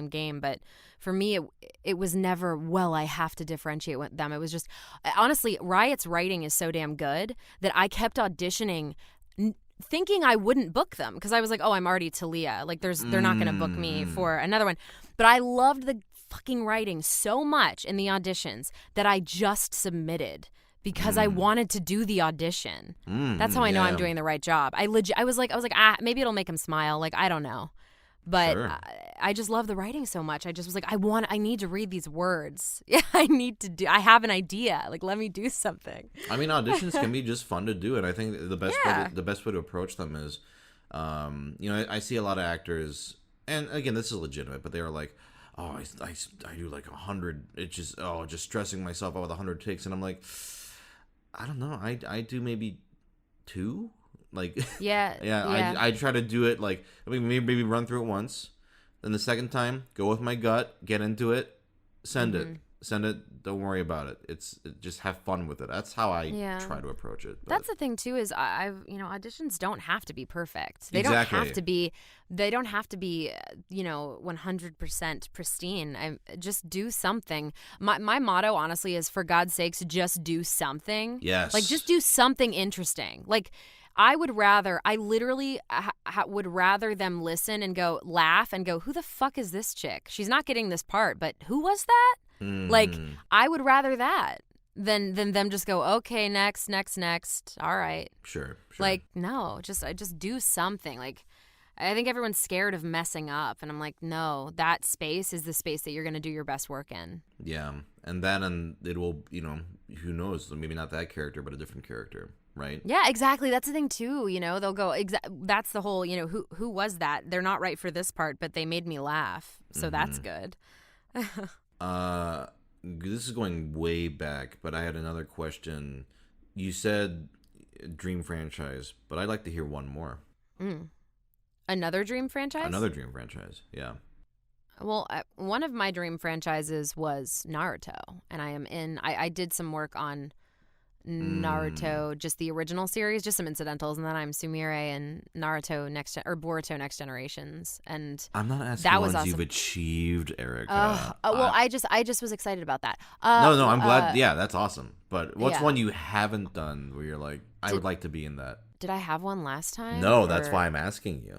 B: game. But for me, it was never, I have to differentiate with them. It was just, honestly, Riot's writing is so damn good that I kept auditioning thinking I wouldn't book them, because I was like, "Oh, I'm already Talia. They're not going to book me for another one." But I loved the fucking writing so much in the auditions that I just submitted because I wanted to do the audition. That's how I know I'm doing the right job. I was like, maybe it'll make him smile. I don't know. But sure. I just love the writing so much. I just was like, I need to read these words. Yeah, I have an idea. Let me do something.
A: I mean, auditions can be just fun to do. And I think the best way to approach them is, I see a lot of actors, and again, this is legitimate, but they are like, "Oh, I do 100. It's just, just stressing myself out with 100 takes." And I'm like, I don't know. I do maybe 2. I try to do it maybe run through it once, then the second time go with my gut, get into it, send it, send it. Don't worry about it. Just have fun with it. That's how I try to approach it. But.
B: That's the thing too, is auditions don't have to be perfect. They
A: Exactly.
B: don't have to be. They don't have to be 100% pristine. Just do something. My motto, honestly, is for God's sakes, just do something.
A: Yes.
B: Like just do something interesting. Like. I literally would rather them listen and laugh and go, who the fuck is this chick? She's not getting this part, but who was that? Like, I would rather that than them just go, okay, next. All right.
A: Sure.
B: Like, no, just do something. Like, I think everyone's scared of messing up. And I'm like, no, that space is the space that you're going to do your best work in.
A: Yeah. And it will, who knows? Maybe not that character, but a different character. Right?
B: Yeah, exactly. That's the thing too. They'll go. That's the whole. Who was that? They're not right for this part, but they made me laugh, so that's good.
A: This is going way back, but I had another question. You said dream franchise, but I'd like to hear one more.
B: Another dream franchise?
A: Another dream franchise. Yeah.
B: Well, one of my dream franchises was Naruto, and I did some work on Naruto, just the original series, just some incidentals, and then I'm Sumire and Naruto Boruto Next Generations, and
A: I'm not asking
B: that
A: ones
B: was awesome.
A: You've achieved, Erica.
B: I just was excited about that.
A: No, I'm glad. Yeah, that's awesome. But what's one you haven't done where you're like, I would like to be in that?
B: Did I have one last time?
A: No, that's why I'm asking you.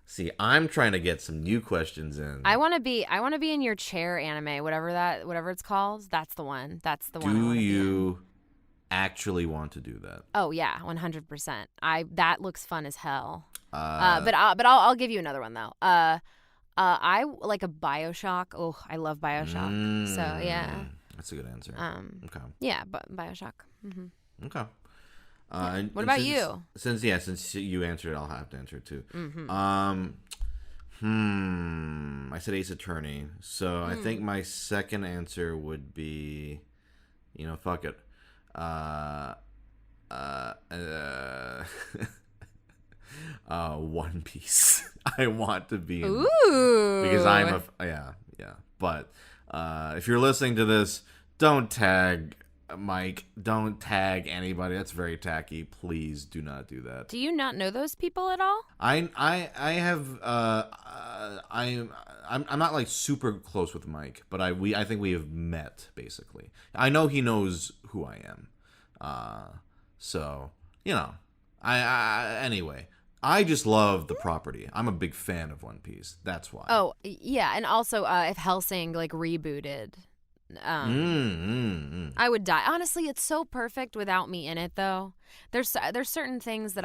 A: See, I'm trying to get some new questions in.
B: I want to be in your chair anime, whatever it's called. That's the one.
A: Do you actually want to do that?
B: Oh yeah, 100%. That looks fun as hell. But I'll give you another one though. I like a BioShock. Oh, I love BioShock. So yeah.
A: That's a good answer. Okay.
B: Yeah, but BioShock. Mm-hmm.
A: Okay.
B: What about you?
A: Since you answered it, I'll have to answer it too. I said Ace Attorney, so I think my second answer would be, fuck it. One Piece. I want to be in, because I'm yeah. But if you're listening to this, don't tag Mike, don't tag anybody. That's very tacky. Please do not do that.
B: Do you not know those people at all?
A: I have I'm not like super close with Mike, but I think we have met basically. I know he knows who I am. So, anyway, I just love the property. I'm a big fan of One Piece. That's why.
B: Oh, yeah, and also if Hellsing rebooted, I would die. Honestly, it's so perfect without me in it, though. There's certain things that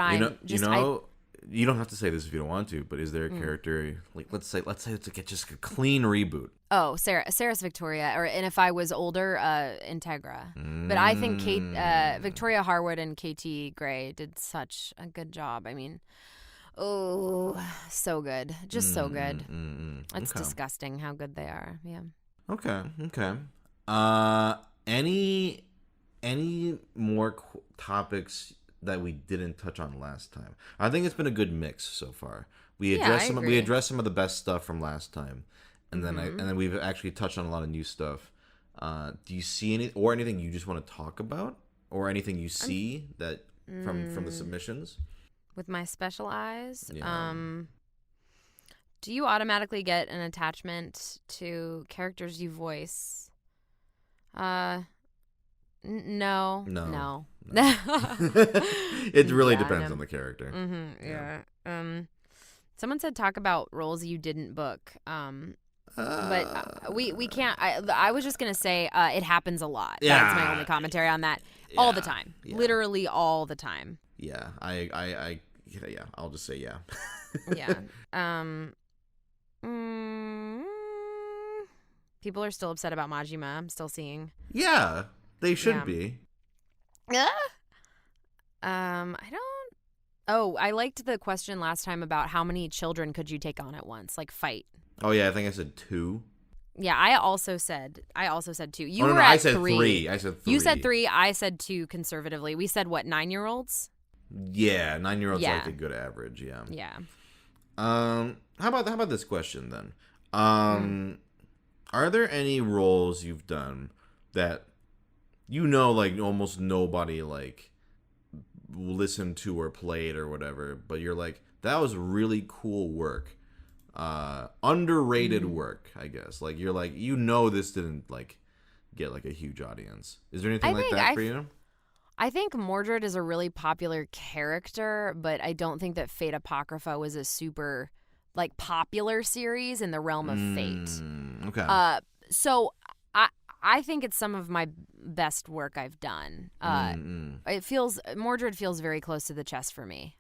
A: you don't have to say this if you don't want to, but is there a character let's say it's just a clean reboot?
B: Oh, Sarah's Victoria, and if I was older, Integra. But I think Victoria Harwood and KT Gray did such a good job. I mean, oh, so good, just so good. It's disgusting how good they are. Yeah.
A: Okay. Any more topics that we didn't touch on last time? I think it's been a good mix so far. We addressed some of the best stuff from last time, and then we've actually touched on a lot of new stuff. Do you see anything you just want to talk about, or anything you see that from the submissions?
B: With my special eyes,
A: yeah.
B: Do you automatically get an attachment to characters you voice? No.
A: It really depends on the character.
B: Yeah. Someone said talk about roles you didn't book. But we can't. I was just gonna say it happens a lot.
A: Yeah.
B: That's my only commentary on that.
A: Yeah.
B: All the time, literally all the time.
A: Yeah, I'll just say yeah.
B: Yeah. People are still upset about Majima. I'm still seeing.
A: Yeah, they should be.
B: I don't. Oh, I liked the question last time about how many children could you take on at once, fight.
A: Oh yeah, I think I said 2.
B: Yeah, I also said 2. You were
A: no,
B: at
A: I said
B: 3.
A: I said 3.
B: You said 3. I said 2 conservatively. We said what, 9-year-olds?
A: Yeah, 9-year-olds like a good average. Yeah.
B: Yeah.
A: How about this question then? Are there any roles you've done that like almost nobody like listened to or played or whatever, but you're like, that was really cool work, underrated work, I guess. Like you're like, this didn't like get like a huge audience. Is there anything like that for you?
B: I think Mordred is a really popular character, but I don't think that Fate Apocrypha was a super like popular series in the realm of Fate.
A: Okay.
B: So I think it's some of my best work I've done. Mordred feels very close to the chest for me.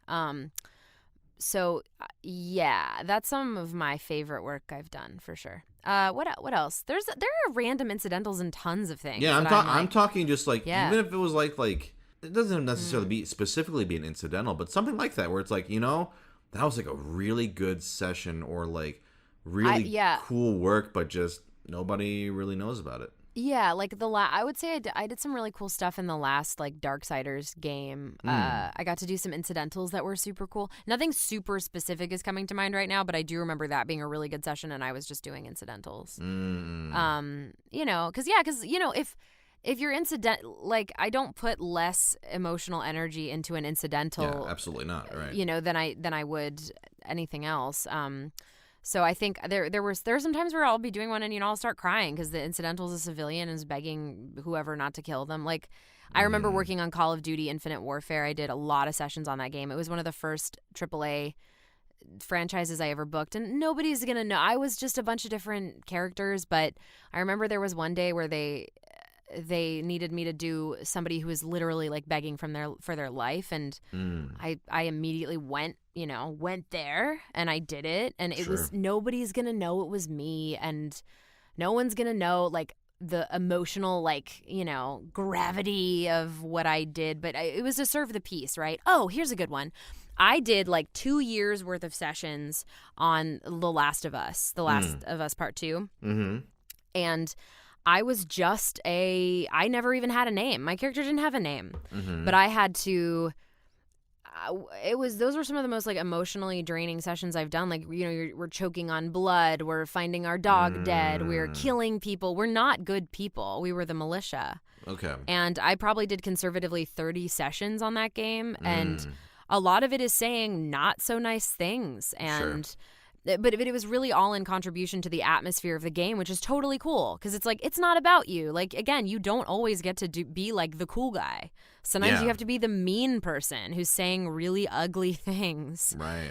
B: So yeah, that's some of my favorite work I've done for sure. What else? There are random incidentals and tons of things.
A: Yeah, I'm talking just like, even if it was like it doesn't necessarily specifically be an incidental, but something like that where it's like, that was like a really good session or like really cool work, but just nobody really knows about it.
B: Yeah, like I would say I did some really cool stuff in the last like Darksiders game. I got to do some incidentals that were super cool. Nothing super specific is coming to mind right now, but I do remember that being a really good session, and I was just doing incidentals. If you're like I don't put less emotional energy into an incidental.
A: Yeah, absolutely not. Right.
B: Than I would anything else. So I think there are some times where I'll be doing one and I'll start crying because the incidental's a civilian and is begging whoever not to kill them. Like I remember working on Call of Duty Infinite Warfare. I did a lot of sessions on that game. It was one of the first AAA franchises I ever booked, and nobody's gonna know. I was just a bunch of different characters, but I remember there was one day where they needed me to do somebody who was literally like begging for their life, and I immediately went there and I did it, and it was nobody's gonna know it was me, and no one's gonna know like the emotional like gravity of what I did, but it was to serve the piece, right? Oh, here's a good one. I did like 2 years worth of sessions on The Last of Us Part 2, and I was just I never even had a name. My character didn't have a name, but I had to. Those were some of the most like emotionally draining sessions I've done. Like we're choking on blood, we're finding our dog dead, we're killing people. We're not good people. We were the militia. Okay. And I probably did conservatively 30 sessions on that game, and a lot of it is saying not so nice things, and. But it was really all in contribution to the atmosphere of the game, which is totally cool because it's like, it's not about you. Like, again, you don't always get to be like the cool guy. Sometimes you have to be the mean person who's saying really ugly things. Right.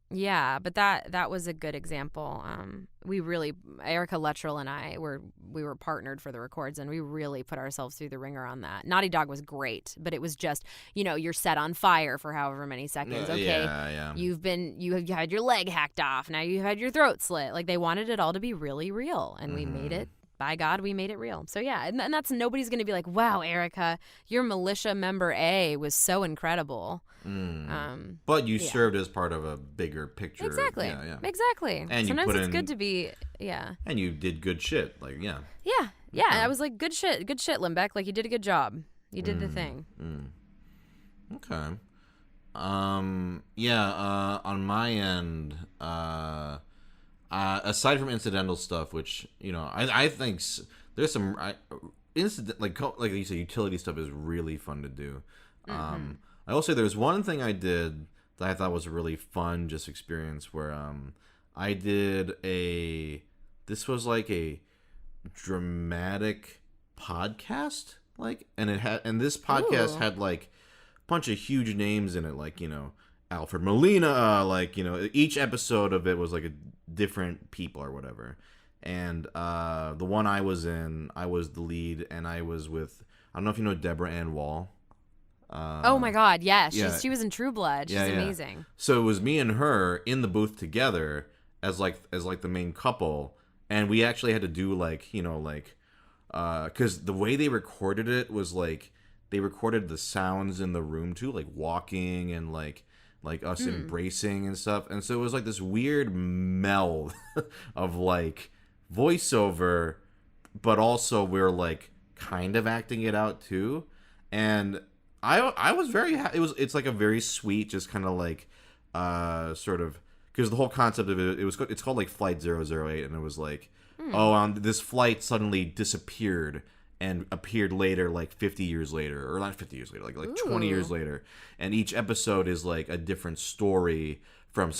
B: Yeah, but that was a good example. Erica Luttrell and I we were partnered for the records, and we really put ourselves through the ringer on that. Naughty Dog was great, but it was just, you're set on fire for however many seconds. Okay, you've had your leg hacked off. Now you've had your throat slit. Like, they wanted it all to be really real, and we made it. By God, we made it real. So yeah, and that's, nobody's going to be like, wow, Erica, your militia member A was so incredible.
A: But you served as part of a bigger picture.
B: Exactly. Yeah. Exactly. And sometimes it's good to be,
A: And you did good shit. Like,
B: Yeah. I was like, good shit, LINDBECK. Like, you did a good job. You did the thing.
A: Okay. On my end, aside from incidental stuff, which I think there's some incident like you said, utility stuff is really fun to do. I will say there's one thing I did that I thought was a really fun just experience where I did this was like a dramatic podcast, like, and this podcast had like a bunch of huge names in it, like Alfred Molina, like each episode of it was like a different people or whatever. And the one I was in, I was the lead, and I was with, I don't know if you know Deborah Ann Wall.
B: Oh my God, yes. She was in True Blood. She's amazing.
A: So it was me and her in the booth together as the main couple, and we actually had to do like because the way they recorded it was like they recorded the sounds in the room too, like walking and like us embracing and stuff, and so it was like this weird meld of like voiceover, but also we're like kind of acting it out too, and I was very it's like a very sweet, just kind of like sort of, because the whole concept of it's called like Flight 008, and it was like this flight suddenly disappeared and appeared later, like 50 years later, or not 50 years later, like 20 years later, and each episode is like a different story from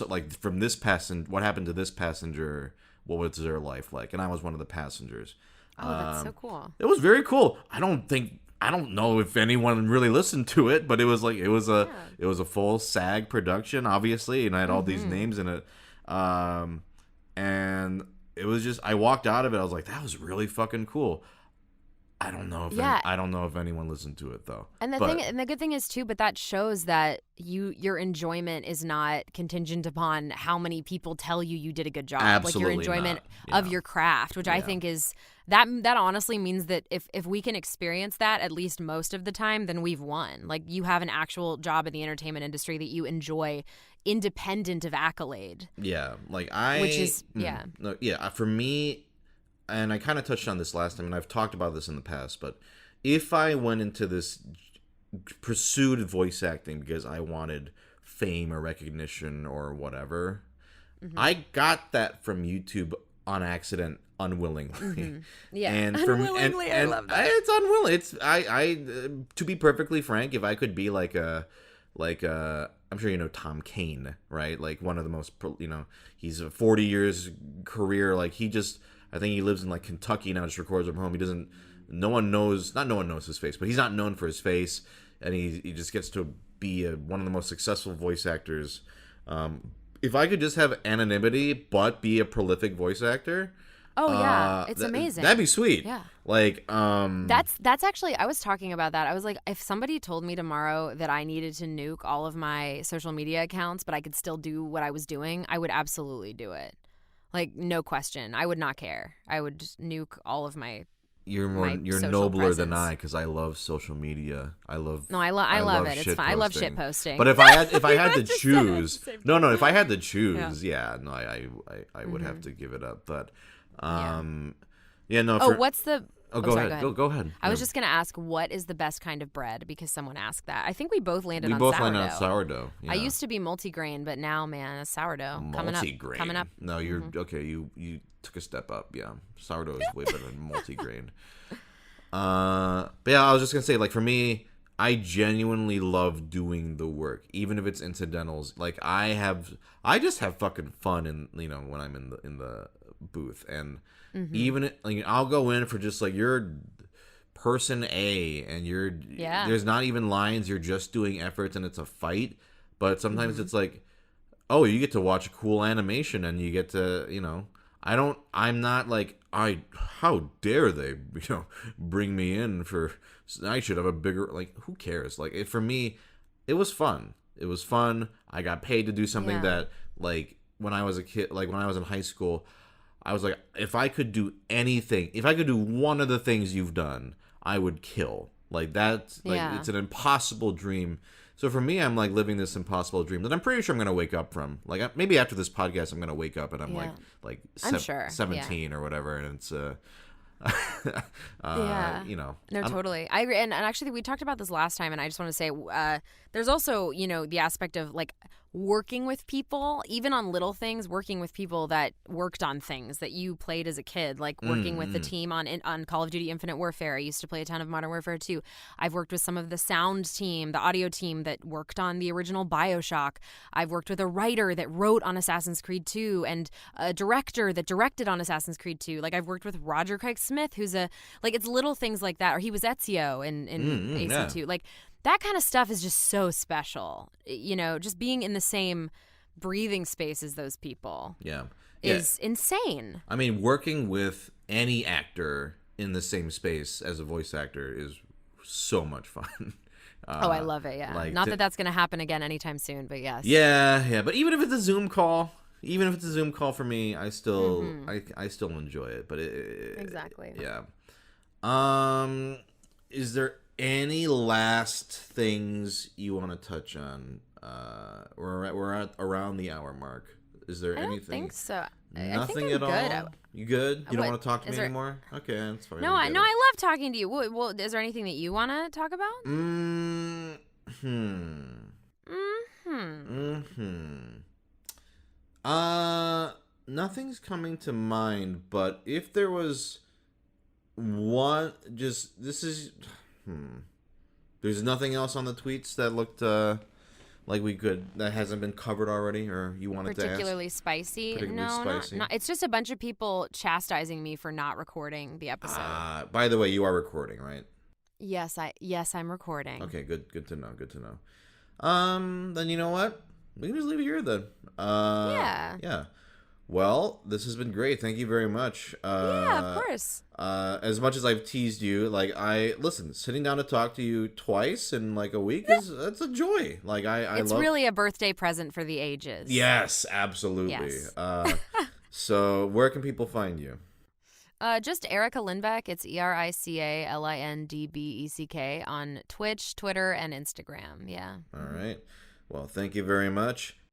A: this passenger, what happened to this passenger, what was their life like, and I was one of the passengers.
B: Oh, that's so cool.
A: It was very cool. I don't know if anyone really listened to it, but it was a full SAG production, obviously, and I had all these names in it, and it was just, I walked out of it, I was like, that was really fucking cool. I don't know if anyone listened to it though.
B: And the good thing is too, but that shows that your enjoyment is not contingent upon how many people tell you did a good job.
A: Absolutely,
B: like your enjoyment of your craft, which I think is that honestly means that if we can experience that at least most of the time, then we've won. Like you have an actual job in the entertainment industry that you enjoy, independent of accolade.
A: Yeah, like for me. And I kind of touched on this last time, and I've talked about this in the past, but if I went into this, pursued voice acting because I wanted fame or recognition or whatever, I got that from YouTube on accident, unwillingly.
B: Yeah,
A: and
B: unwillingly, I love that.
A: It's unwilling. It's I to be perfectly frank, if I could be like a I'm sure you know Tom Kane, right? Like one of the most, he's a 40 years career, like I think he lives in like Kentucky now, just records from home. No one knows his face, but he's not known for his face, and he just gets to be one of the most successful voice actors. If I could just have anonymity, but be a prolific voice actor.
B: Oh yeah, it's amazing.
A: That'd be sweet.
B: Yeah.
A: Like
B: that's actually, I was talking about that. I was like, if somebody told me tomorrow that I needed to nuke all of my social media accounts, but I could still do what I was doing, I would absolutely do it. Like, no question. I would not care. I would just nuke all of my
A: You're nobler presence. Than I, because I love social media. I love it.
B: It's fine. I love shit posting.
A: But if I had to choose, if I had to choose, I would have to give it up. But
B: what's the?
A: Go ahead. Go ahead.
B: I was just going to ask, what is the best kind of bread? Because someone asked that. I think we both landed on
A: sourdough.
B: landed
A: on sourdough. Yeah.
B: I used to be multigrain, but now, man, a sourdough.
A: Multigrain.
B: Coming up.
A: No, you're okay. You took a step up. Yeah. Sourdough is way better than multigrain. But yeah, I was just going to say, like, for me, I genuinely love doing the work, even if it's incidentals. Like, I just have fucking fun when I'm in the booth, and even like I'll go in for just like you're person A and there's not even lines, you're just doing efforts and it's a fight, but sometimes it's like, oh, you get to watch a cool animation and you get to, I'm not like, how dare they, bring me in for, I should have a bigger, like, who cares? Like, for me, it was fun. I got paid to do something that, like, when I was a kid, like when I was in high school, I was like, if I could do anything, if I could do one of the things you've done, I would kill. Like, that's, like, it's an impossible dream. So for me, I'm like living this impossible dream that I'm pretty sure I'm going to wake up from. Like, maybe after this podcast, I'm going to wake up and I'm like
B: I'm sure.
A: 17 or whatever. And it's,
B: No, totally. I agree. And actually, we talked about this last time, and I just want to say, there's also, the aspect of like working with people, even on little things, working with people that worked on things that you played as a kid, like working with the team on Call of Duty Infinite Warfare. I used to play a ton of Modern Warfare 2. I've worked with some of the sound team, the audio team that worked on the original BioShock. I've worked with a writer that wrote on Assassin's Creed 2 and a director that directed on Assassin's Creed 2. Like, I've worked with Roger Craig Smith, who's it's little things like that. Or he was Ezio in AC2. Like, that kind of stuff is just so special. Just being in the same breathing space as those people is insane.
A: I mean, working with any actor in the same space as a voice actor is so much fun.
B: I love it, yeah. Like, not that that's going to happen again anytime soon, but yes.
A: Yeah. But even if it's a Zoom call for me, I still I still enjoy it. But
B: exactly.
A: Yeah. Is there any last things you want to touch on? We're at around the hour mark. Is there anything? I don't think
B: so.
A: Nothing at all? You good? You don't want to talk to me anymore? Okay, that's fine.
B: No, I love talking to you. Well, is there anything that you want to talk about?
A: Nothing's coming to mind, but if there was one, just this is, there's nothing else on the tweets that looked like we could, that hasn't been covered already, or you wanted to ask?
B: Particularly spicy? No, not. It's just a bunch of people chastising me for not recording the episode.
A: By the way, you are recording, right?
B: Yes, I'm recording.
A: Okay, good to know. Good to know. Then you know what? We can just leave it here then. Yeah. Well, this has been great. Thank you very much.
B: Yeah, of course.
A: As much as I've teased you, like sitting down to talk to you twice in like a week that's a joy. Like
B: it's really a birthday present for the ages.
A: Yes, absolutely. Yes. So where can people find you?
B: Just Erica LINDBECK. It's ERICA LINDBECK on Twitch, Twitter, and Instagram. Yeah.
A: All right. Well, thank you very much.